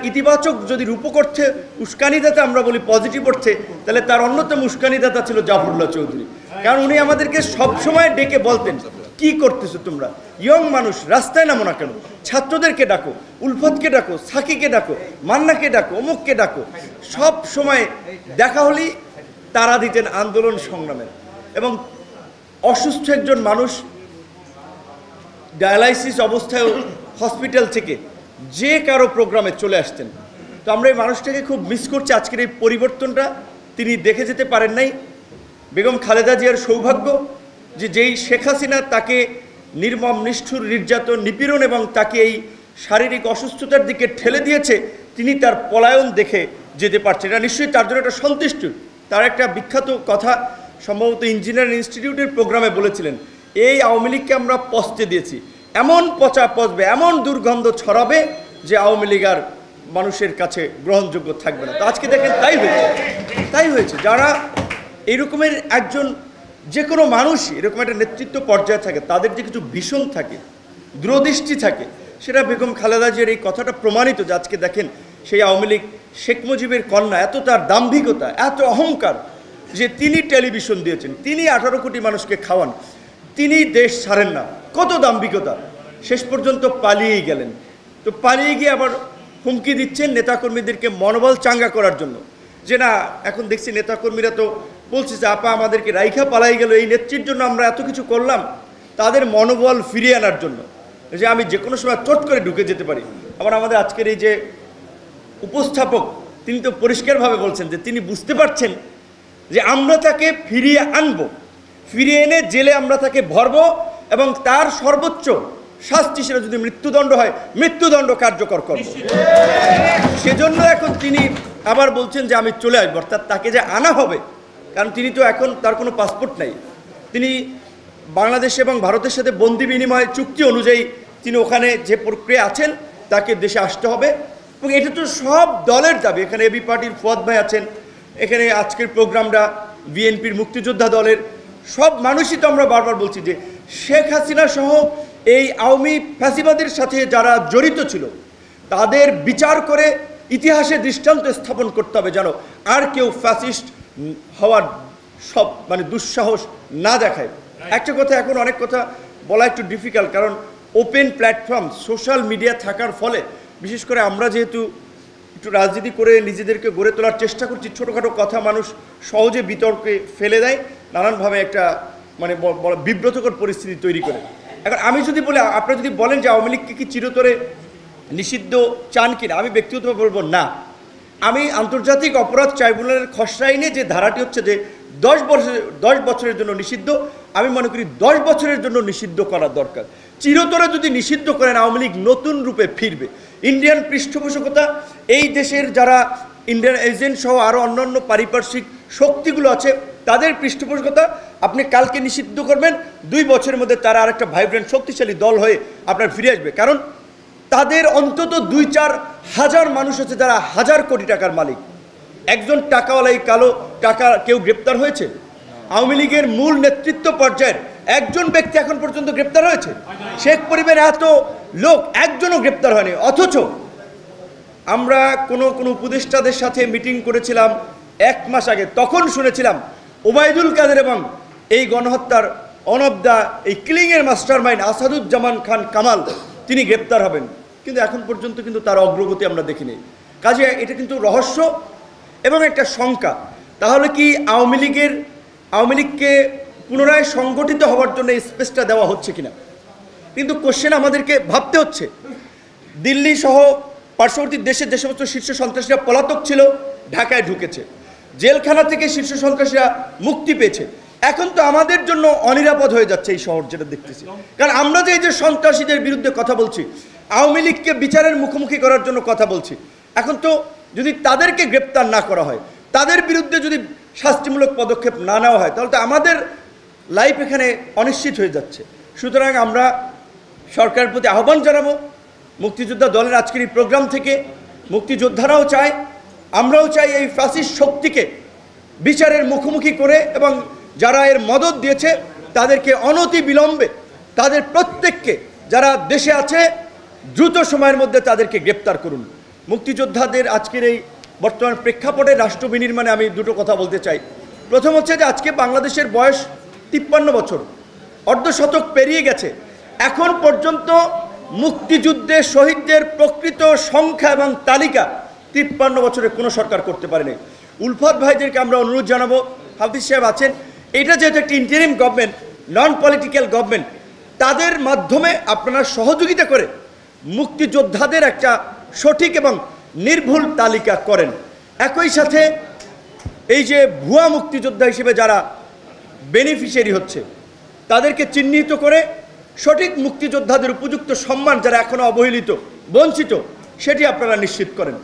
ইতিবাচক যদি রূপকর্থে উস্কানিদাতা আমরা বলি পজিটিভ অর্থে, তাহলে তার অন্যতম উস্কানিদাতা ছিল জাফরুল্লাহ চৌধুরী। কারণ উনি আমাদেরকে সবসময় ডেকে বলতেন, কি করতেছো তোমরা, ইয়ং মানুষ, রাস্তায় নামো না কেন, ছাত্রদেরকে ডাকো, উলফতকে ডাকো, সাকিকে ডাকো, মান্নাকে ডাকো, অমুককে ডাকো। সব সময় দেখা হলেই তারা দিতেন আন্দোলন সংগ্রামের। এবং অসুস্থ একজন মানুষ ডায়ালাইসিস অবস্থায় হসপিটাল থেকে যে কারো প্রোগ্রামে চলে আসতেন। তো আমরা এই মানুষটাকে খুব মিস করছি। আজকের এই পরিবর্তনটা তিনি দেখে যেতে পারেন নাই। বেগম খালেদা জিয়ার সৌভাগ্য যে যেই শেখ হাসিনা তাকে নির্মম নিষ্ঠুর নির্যাতন নিপীড়ন এবং তাকে এই শারীরিক অসুস্থতার দিকে ঠেলে দিয়েছে, তিনি তার পলায়ন দেখে যেতে পারছেন। এটা নিশ্চয়ই তার জন্য একটা সন্তুষ্ট। তার একটা বিখ্যাত কথা সম্ভবত ইঞ্জিনিয়ারিং ইনস্টিটিউটের প্রোগ্রামে বলেছিলেন, এই আওয়ামী লীগকে আমরা পচতে দিয়েছি, এমন পচা পচবে, এমন দুর্গন্ধ ছড়াবে যে আওয়ামী লীগ আর মানুষের কাছে গ্রহণযোগ্য থাকবে না। তো আজকে দেখেন তাই হয়েছে। যারা এই রকমের একজন, যে কোনো মানুষই এরকম একটা নেতৃত্ব পর্যায়ে থাকে, তাদের যে কিছু ভীষণ থাকে, দূরদৃষ্টি থাকে, সেটা বেগম খালেদা জিয়ার এই কথাটা প্রমাণিত। যে আজকে দেখেন সেই আওয়ামী লীগ, শেখ মুজিবের কন্যা, এত তার দাম্ভিকতা, এত অহংকার যে তিনি টেলিভিশন দিয়েছেন, তিনি 18 কোটি মানুষকে খাওয়ান, তিনি দেশ ছাড়েন না, কত দাম্ভিকতা, শেষ পর্যন্ত পালিয়েই গেলেন। তো পালিয়ে গিয়ে আবার হুমকি দিচ্ছেন নেতাকর্মীদেরকে মনোবল চাঙ্গা করার জন্য। যে না, এখন দেখছি নেতাকর্মীরা তো বলছে যে আপা আমাদেরকে রাইখা পালাই গেল, এই নেত্রীর জন্য আমরা এত কিছু করলাম, তাদের মনোবল ফিরিয়ে আনার জন্য, যে আমি যে কোনো সময় চট করে ঢুকে যেতে পারি। আবার আমাদের আজকের এই যে উপস্থাপক, তিনি তো পরিষ্কারভাবে বলছেন যে তিনি বুঝতে পারছেন যে আমরা তাকে ফিরিয়ে আনবো, ফিরিয়ে এনে জেলে আমরা তাকে ভরবো এবং তার সর্বোচ্চ শাস্তি, সেটা যদি মৃত্যুদণ্ড হয়, মৃত্যুদণ্ড কার্যকর করব। সেজন্য এখন তিনি আবার বলছেন যে আমি চলে আসবো, অর্থাৎ তাকে যে আনা হবে, কারণ তিনি তো এখন, তার কোনো পাসপোর্ট নাই, তিনি বাংলাদেশ এবং ভারতের সাথে বন্দি বিনিময় চুক্তি অনুযায়ী তিনি ওখানে যে প্রক্রিয়া আছেন, তাকে দেশে আসতে হবে। এবং এটা তো সব দলের দাবি। এখানে এবি পার্টির ফুয়াদ ভাই আছেন, এখানে আজকের প্রোগ্রামটা বিএনপির মুক্তিযোদ্ধা দলের সব মানুষই তো আমরা বারবার বলছি যে শেখ হাসিনা সহ এই আওয়ামী ফ্যাসিবাদের সাথে যারা জড়িত ছিল, তাদের বিচার করে ইতিহাসে দৃষ্টান্ত স্থাপন করতে হবে, যেন আর কেউ ফ্যাসিস্ট হওয়ার সব দুঃসাহস না দেখায়। একটা কথা, এখন অনেক কথা বলা একটু ডিফিকাল্ট, কারণ ওপেন প্ল্যাটফর্ম, সোশ্যাল মিডিয়া থাকার ফলে, বিশেষ করে আমরা যেহেতু একটু রাজনীতি করে নিজেদেরকে গড়ে তোলার চেষ্টা করছি, ছোটোখাটো কথা মানুষ সহজে বিতর্কে ফেলে দেয়, নানানভাবে একটা বিব্রতকর পরিস্থিতি তৈরি করে। এখন আমি যদি বলি, আপনারা যদি বলেন যে আওয়ামী লীগকে কি চিরতরে নিষিদ্ধ চান কিনা, আমি ব্যক্তিগতভাবে বলবো না। আমি আন্তর্জাতিক অপরাধ ট্রাইব্যুনালের খসড়া আইনে যে ধারাটি হচ্ছে যে 10 বছরের জন্য নিষিদ্ধ, আমি মনে করি 10 বছরের জন্য নিষিদ্ধ করা দরকার। চিরতরে যদি নিষিদ্ধ করেন, আওয়ামী লীগ নতুন রূপে ফিরবে। ইন্ডিয়ান পৃষ্ঠপোষকতা, এই দেশের যারা ইন্ডিয়ান এজেন্ট সহ আরও অন্যান্য পারিপার্শ্বিক শক্তিগুলো আছে, তাদের পৃষ্ঠপোষকতা আপনি কালকে নিষিদ্ধ করবেন, 2 বছরের মধ্যে তারা আরেকটা ভাইব্রেন্ট শক্তিশালী দল হয়ে আপনার ফিরে আসবে। কারণ তাদের অন্তত 2-4 হাজার মানুষ আছে যারা 1000 কোটি টাকার মালিক। একজন টাকাওয়ালাই কালো টাকা কেউ গ্রেপ্তার হয়েছে? আওয়ামী লীগের মূল নেতৃত্ব পর্যায়ের একজন ব্যক্তি এখন পর্যন্ত গ্রেপ্তার হয়েছে? শেখ পরিবারের এত লোক, একজনও গ্রেপ্তার হয়নি। অথচ আমরা কোনো উপদেষ্টাদের সাথে মিটিং করেছিলাম 1 মাস আগে, তখন শুনেছিলাম ওবায়দুল কাদের এবং এই গণহত্যার এই কিলিংয়ের মাস্টার মাইন্ড আসাদুজ্জামান খান কামাল, তিনি গ্রেপ্তার হবেন, কিন্তু এখন পর্যন্ত কিন্তু তার অগ্রগতি আমরা দেখিনি। কাজে এটা কিন্তু রহস্য এবং একটা শঙ্কা। তাহলে কি আওয়ামী লীগকে পুনরায় সংগঠিত হওয়ার জন্য স্পেসটা দেওয়া হচ্ছে কিনা? কিন্তু কোশ্চেন আমাদেরকে ভাবতে হচ্ছে। দিল্লি সহ পার্শ্ববর্তী দেশের যে সমস্ত শীর্ষ সন্ত্রাসীরা পলাতক ছিল, ঢাকায় ঢুকেছে, জেলখানা থেকে শীর্ষ সন্ত্রাসীরা মুক্তি পেয়েছে। এখন তো আমাদের জন্য অনিরাপদ হয়ে যাচ্ছে এই শহর, যেটা দেখতেছি। কারণ আমরা যে এই যে সন্ত্রাসীদের বিরুদ্ধে কথা বলছি, আওয়ামী লীগকে বিচারের মুখোমুখি করার জন্য কথা বলছি, এখন তো যদি তাদেরকে গ্রেপ্তার না করা হয়, তাদের বিরুদ্ধে যদি শাস্তিমূলক পদক্ষেপ না নেওয়া হয়, তাহলে তো আমাদের লাইফ এখানে অনিশ্চিত হয়ে যাচ্ছে। সুতরাং আমরা সরকারের প্রতি আহ্বান জানাবো, মুক্তিযোদ্ধা দলের আজকের এই প্রোগ্রাম থেকে মুক্তিযোদ্ধারাও চায়, আমরাও চাই এই ফ্যাসিস্ট শক্তিকে বিচারের মুখোমুখি করে, এবং যারা এর মদত দিয়েছে তাদেরকে অনতি বিলম্বে, তাদের প্রত্যেককে যারা দেশে আছে দ্রুত সময়ের মধ্যে তাদেরকে গ্রেপ্তার করুন। মুক্তিযোদ্ধাদের আজকের এই বর্তমান প্রেক্ষাপটে রাষ্ট্র বিনির্মাণে আমি দুটো কথা বলতে চাই। প্রথম হচ্ছে যে আজকে বাংলাদেশের বয়স 53 বছর, অর্ধশতক পেরিয়ে গেছে। এখন পর্যন্ত মুক্তিযুদ্ধে শহীদদের প্রকৃত সংখ্যা এবং তালিকা 53 বছরে কোনো সরকার করতে পারেনি। উলফাত ভাইদেরকে আমরা অনুরোধ জানাবো, হাফিজ সাহেব আছেন, এটা যেহেতু একটি interim government, non political government, তাদের মাধ্যমে আপনারা সহযোগিতা করে মুক্তিযোদ্ধাদের একটা সঠিক এবং নির্ভুল তালিকা করেন। একই সাথে এই যে ভুয়া মুক্তিযোদ্ধা হিসেবে যারা বেনিফিশিয়ারি হচ্ছে তাদেরকে চিহ্নিত করে সঠিক মুক্তিযোদ্ধাদের উপযুক্ত সম্মান যারা এখনো অবহেলিত, বঞ্চিত, সেটি আপনারা নিশ্চিত করেন।